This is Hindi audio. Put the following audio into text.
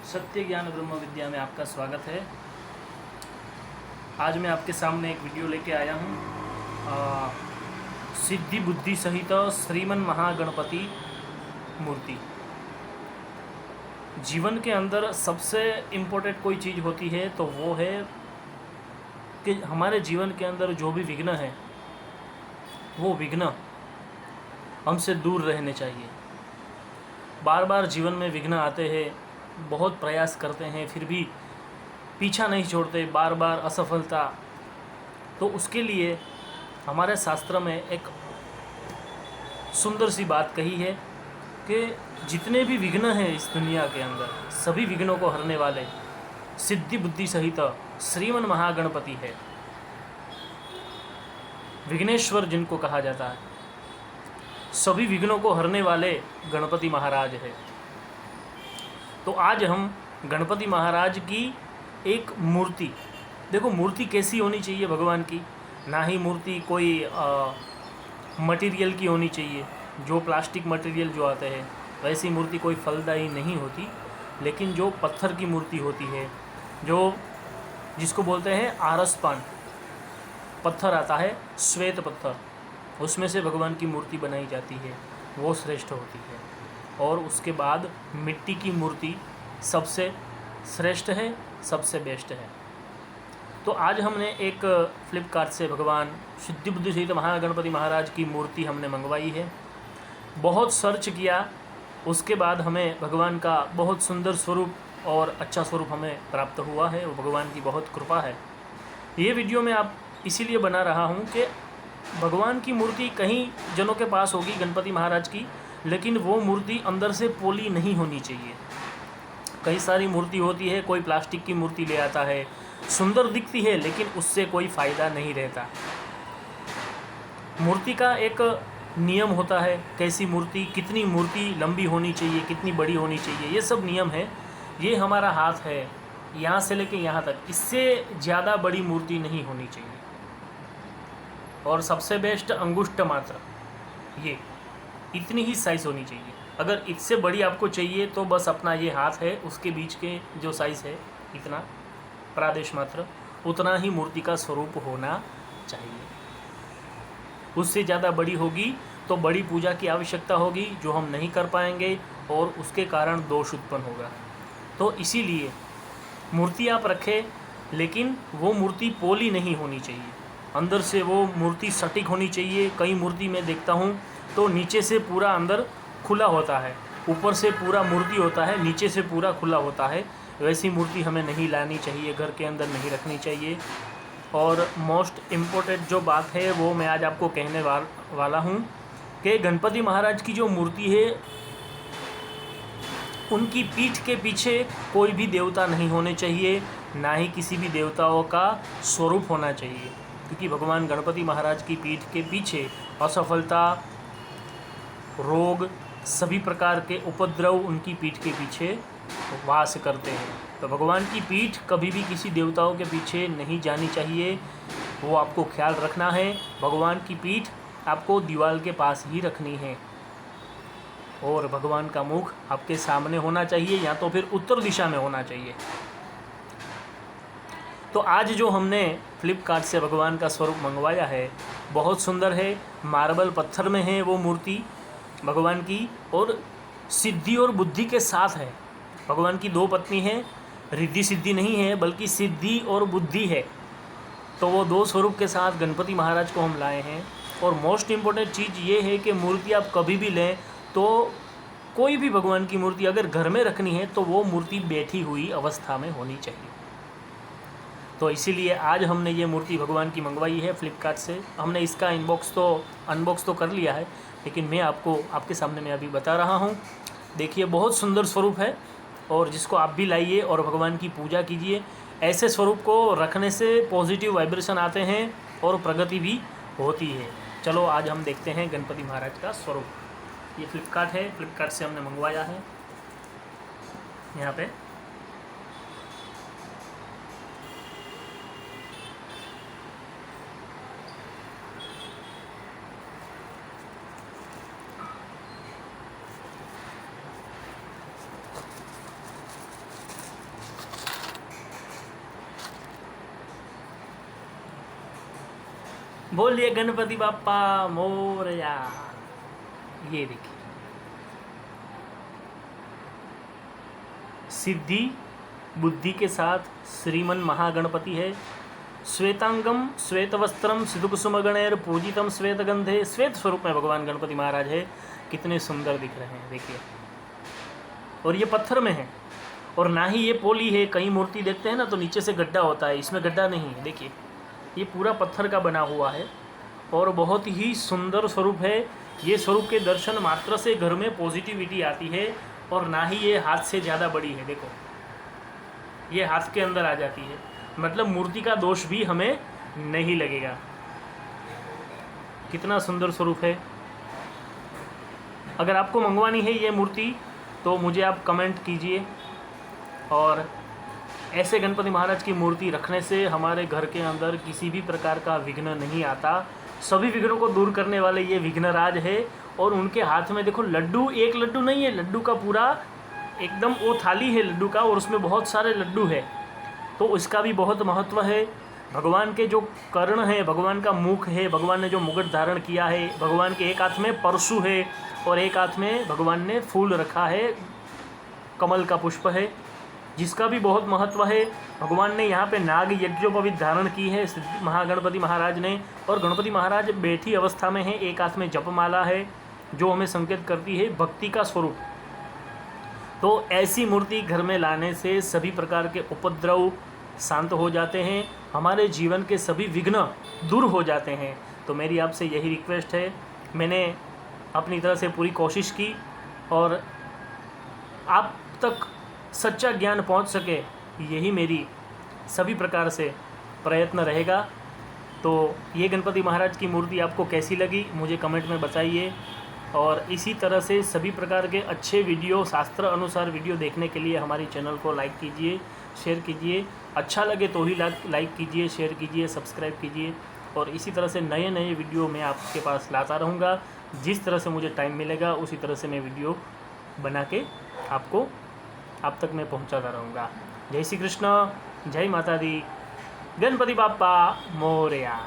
सत्य ज्ञान ब्रह्म विद्या में आपका स्वागत है। आज मैं आपके सामने एक वीडियो लेके आया हूँ। सिद्धि बुद्धि सहित श्रीमन महागणपति मूर्ति। जीवन के अंदर सबसे इम्पोर्टेंट कोई चीज़ होती है तो वो है कि हमारे जीवन के अंदर जो भी विघ्न है वो विघ्न हमसे दूर रहने चाहिए। बार बार जीवन में विघ्न आते हैं, बहुत प्रयास करते हैं, फिर भी पीछा नहीं छोड़ते, बार बार असफलता। तो उसके लिए हमारे शास्त्र में एक सुंदर सी बात कही है कि जितने भी विघ्न हैं इस दुनिया के अंदर, सभी विघ्नों को हरने वाले सिद्धि बुद्धि सहित श्रीमन महागणपति है। विघ्नेश्वर जिनको कहा जाता है, सभी विघ्नों को हरने वाले गणपति महाराज है। तो आज हम गणपति महाराज की एक मूर्ति, देखो मूर्ति कैसी होनी चाहिए भगवान की। ना ही मूर्ति कोई मटेरियल की होनी चाहिए, जो प्लास्टिक मटेरियल जो आते हैं वैसी मूर्ति कोई फलदायी नहीं होती, लेकिन जो पत्थर की मूर्ति होती है, जो जिसको बोलते हैं आरस पान पत्थर आता है, श्वेत पत्थर, उसमें से भगवान की मूर्ति बनाई जाती है, वो श्रेष्ठ होती है। और उसके बाद मिट्टी की मूर्ति सबसे श्रेष्ठ है, सबसे बेस्ट है। तो आज हमने एक फ्लिपकार्ट से भगवान सिद्धि बुद्धि सहित महागणपति महाराज की मूर्ति हमने मंगवाई है। बहुत सर्च किया, उसके बाद हमें भगवान का बहुत सुंदर स्वरूप और अच्छा स्वरूप हमें प्राप्त हुआ है। वो भगवान की बहुत कृपा है। ये वीडियो मैं आप इसीलिए बना रहा हूँ कि भगवान की मूर्ति कहीं जनों के पास होगी गणपति महाराज की, लेकिन वो मूर्ति अंदर से पोली नहीं होनी चाहिए। कई सारी मूर्ति होती है, कोई प्लास्टिक की मूर्ति ले आता है, सुंदर दिखती है लेकिन उससे कोई फ़ायदा नहीं रहता। मूर्ति का एक नियम होता है, कैसी मूर्ति, कितनी मूर्ति लंबी होनी चाहिए, कितनी बड़ी होनी चाहिए, ये सब नियम है। ये हमारा हाथ है, यहाँ से लेके यहाँ तक, इससे ज़्यादा बड़ी मूर्ति नहीं होनी चाहिए। और सबसे बेस्ट अंगुष्ठ मात्र, ये इतनी ही साइज़ होनी चाहिए। अगर इससे बड़ी आपको चाहिए तो बस अपना ये हाथ है, उसके बीच के जो साइज़ है इतना प्रादेश मात्र, उतना ही मूर्ति का स्वरूप होना चाहिए। उससे ज़्यादा बड़ी होगी तो बड़ी पूजा की आवश्यकता होगी, जो हम नहीं कर पाएंगे और उसके कारण दोष उत्पन्न होगा। तो इसीलिए मूर्ति आप रखें, लेकिन वो मूर्ति पोली नहीं होनी चाहिए, अंदर से वो मूर्ति सटीक होनी चाहिए। कई मूर्ति में देखता हूँ तो नीचे से पूरा अंदर खुला होता है, ऊपर से पूरा मूर्ति होता है, नीचे से पूरा खुला होता है। वैसी मूर्ति हमें नहीं लानी चाहिए, घर के अंदर नहीं रखनी चाहिए। और मोस्ट इम्पोर्टेंट जो बात है वो मैं आज आपको कहने वाला हूँ कि गणपति महाराज की जो मूर्ति है, उनकी पीठ के पीछे कोई भी देवता नहीं होने चाहिए, ना ही किसी भी देवताओं का स्वरूप होना चाहिए, क्योंकि भगवान गणपति महाराज की पीठ के पीछे असफलता, रोग, सभी प्रकार के उपद्रव उनकी पीठ के पीछे वास करते हैं। तो भगवान की पीठ कभी भी किसी देवताओं के पीछे नहीं जानी चाहिए, वो आपको ख्याल रखना है। भगवान की पीठ आपको दीवार के पास ही रखनी है और भगवान का मुख आपके सामने होना चाहिए, या तो फिर उत्तर दिशा में होना चाहिए। तो आज जो हमने फ्लिपकार्ट से भगवान का स्वरूप मंगवाया है, बहुत सुंदर है, मार्बल पत्थर में है वो मूर्ति भगवान की, और सिद्धि और बुद्धि के साथ है। भगवान की दो पत्नी हैं, रिद्धि सिद्धि नहीं है बल्कि सिद्धि और बुद्धि है। तो वो दो स्वरूप के साथ गणपति महाराज को हम लाए हैं। और मोस्ट इम्पोर्टेंट चीज़ ये है कि मूर्ति आप कभी भी लें तो कोई भी भगवान की मूर्ति अगर घर में रखनी है तो वो मूर्ति बैठी हुई अवस्था में होनी चाहिए। तो इसीलिए आज हमने ये मूर्ति भगवान की मंगवाई है फ्लिपकार्ट से। हमने इसका अनबॉक्स तो कर लिया है, लेकिन मैं आपको आपके सामने मैं अभी बता रहा हूँ। देखिए बहुत सुंदर स्वरूप है, और जिसको आप भी लाइए और भगवान की पूजा कीजिए। ऐसे स्वरूप को रखने से पॉजिटिव वाइब्रेशन आते हैं और प्रगति भी होती है। चलो आज हम देखते हैं गणपति महाराज का स्वरूप। ये फ्लिपकार्ट है, फ्लिपकार्ट से हमने मंगवाया है। यहाँ पे बोलिए गणपति बाप्पा मोरया। ये देखिए सिद्धि बुद्धि के साथ श्रीमन महागणपति है। श्वेतांगम श्वेतवस्त्रम सिद्धकुसुमगणैर पूजितम श्वेतगंधे। श्वेत स्वरूप में भगवान गणपति महाराज है। कितने सुंदर दिख रहे हैं देखिए। और ये पत्थर में है और ना ही ये पोली है। कई मूर्ति देखते हैं ना तो नीचे से गड्ढा होता है, इसमें गड्ढा नहीं है। देखिए ये पूरा पत्थर का बना हुआ है और बहुत ही सुंदर स्वरूप है। ये स्वरूप के दर्शन मात्र से घर में पॉजिटिविटी आती है। और ना ही ये हाथ से ज़्यादा बड़ी है। देखो ये हाथ के अंदर आ जाती है, मतलब मूर्ति का दोष भी हमें नहीं लगेगा। कितना सुंदर स्वरूप है। अगर आपको मंगवानी है ये मूर्ति तो मुझे आप कमेंट कीजिए। और ऐसे गणपति महाराज की मूर्ति रखने से हमारे घर के अंदर किसी भी प्रकार का विघ्न नहीं आता। सभी विघ्नों को दूर करने वाले ये विघ्नराज है। और उनके हाथ में देखो लड्डू, एक लड्डू नहीं है, लड्डू का पूरा एकदम वो थाली है लड्डू का और उसमें बहुत सारे लड्डू है। तो इसका भी बहुत महत्व है। भगवान के जो कर्ण है, भगवान का मुख है, भगवान ने जो मुकुट धारण किया है, भगवान के एक हाथ में परशु है और एक हाथ में भगवान ने फूल रखा है, कमल का पुष्प है, जिसका भी बहुत महत्व है। भगवान ने यहाँ पे नाग यज्ञोपवीत धारण की है महागणपति महाराज ने। और गणपति महाराज बैठी अवस्था में है, एक हाथ में जपमाला है जो हमें संकेत करती है भक्ति का स्वरूप। तो ऐसी मूर्ति घर में लाने से सभी प्रकार के उपद्रव शांत हो जाते हैं, हमारे जीवन के सभी विघ्न दूर हो जाते हैं। तो मेरी आपसे यही रिक्वेस्ट है। मैंने अपनी तरह से पूरी कोशिश की और आप तक सच्चा ज्ञान पहुंच सके, यही मेरी सभी प्रकार से प्रयत्न रहेगा। तो ये गणपति महाराज की मूर्ति आपको कैसी लगी मुझे कमेंट में बताइए। और इसी तरह से सभी प्रकार के अच्छे वीडियो, शास्त्र अनुसार वीडियो देखने के लिए हमारी चैनल को लाइक कीजिए, शेयर कीजिए। अच्छा लगे तो ही लाइक कीजिए, शेयर कीजिए, सब्सक्राइब कीजिए। और इसी तरह से नए नए वीडियो मैं आपके पास लाता रहूँगा। जिस तरह से मुझे टाइम मिलेगा उसी तरह से मैं वीडियो बना के आप तक मैं पहुंचाता रहूँगा। जय श्री कृष्ण, जय माता दी, गणपति बाप्पा मोरया।